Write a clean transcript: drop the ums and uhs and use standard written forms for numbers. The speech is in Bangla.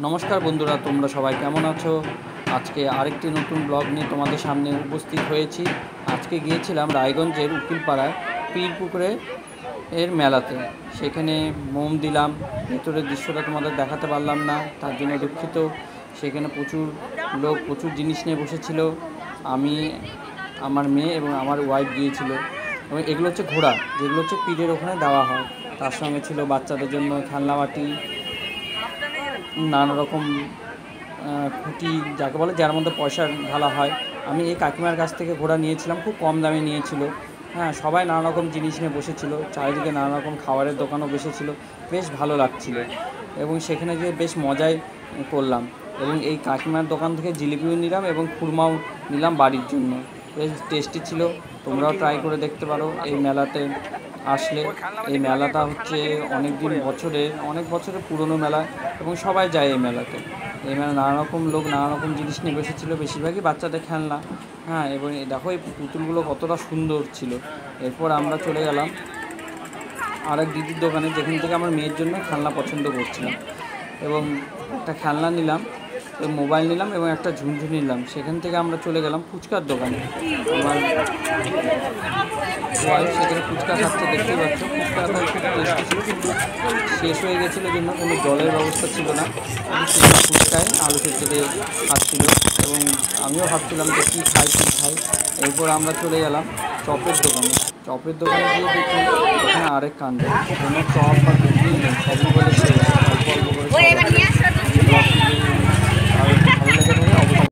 নমস্কার বন্ধুরা, তোমরা সবাই কেমন আছো? আজকে আরেকটি নতুন ব্লগ নিয়ে তোমাদের সামনে উপস্থিত হয়েছি। আজকে গিয়েছিলাম রায়গঞ্জের উকিলপাড়ায় পীরপুকুরে এর মেলাতে। সেখানে মোম দিলাম, ভেতরের দৃশ্যটা তোমাদের দেখাতে পারলাম না, তার জন্য দুঃখিত। সেখানে প্রচুর লোক প্রচুর জিনিস নিয়ে বসেছিল। আমি, আমার মেয়ে এবং আমার ওয়াইফ গিয়েছিল। এবং এগুলো হচ্ছে ঘোড়া, যেগুলো হচ্ছে পীরের ওখানে দেওয়া হয়। তার সঙ্গে ছিল বাচ্চাদের জন্য খেলনাবাটি, নানা রকম খুঁটি, যাকে বলে যার মধ্যে পয়সা ঢালা হয়। আমি এই কাকিমার কাছ থেকে ঘোড়া নিয়েছিলাম, খুব কম দামে নিয়েছিল। হ্যাঁ, সবাই নানা রকম জিনিস নিয়ে বসেছিল, চারিদিকে নানা রকম খাবারের দোকানও বসেছিল, বেশ ভালো লাগছিল। এবং সেখানে গিয়ে বেশ মজাই করলাম। এবং এই কাকিমার দোকান থেকে জিলিপিও নিলাম এবং খুরমাও নিলাম বাড়ির জন্য। বেশ টেস্টি ছিল, তোমরাও ট্রাই করে দেখতে পারো এই মেলাতে আসলে। এই মেলাটা হচ্ছে অনেক বছরের পুরনো মেলা এবং সবাই যায় এই মেলাতে। এই মেলা নানা রকম লোক নানা রকম জিনিস নিয়ে বসেছিলো, বেশিরভাগই বাচ্চাদের খেলনা। হ্যাঁ, এবং দেখো এই পুতুলগুলো কতটা সুন্দর ছিল। এরপর আমরা চলে গেলাম আরেক দিদির দোকানে, যেখান থেকে আমার মেয়ের জন্য খেলনা পছন্দ করছিলাম। এবং একটা খেলনা নিলাম, মোবাইল নিলাম এবং একটা ঝুনঝুনি নিলাম। সেখান থেকে আমরা চলে গেলাম ফুচকার দোকানে। আমার ওয়াইফ সেখানে ফুচকা খাচ্ছে, দেখতেই পাচ্ছ। ফুচকাটা খুব টেস্টি ছিল, কিন্তু শেষ হয়ে গেছিলো জন্য কোনো জলের ব্যবস্থা ছিল না। শুধু ফুচকায় আলু সেদ্ধ দিয়ে খাচ্ছিল। এবং আমিও ভাবছিলাম যে কী খাই। এরপর আমরা চলে গেলাম চপের দোকানে। চপের দোকানে গিয়ে দেখি ওখানে আরেক কাণ্ড, কোনো চপ বা ঘুগনি নেই, সবই বলে শেষ, অল্প অল্প করে চপ আছে। আর ভালো লেগে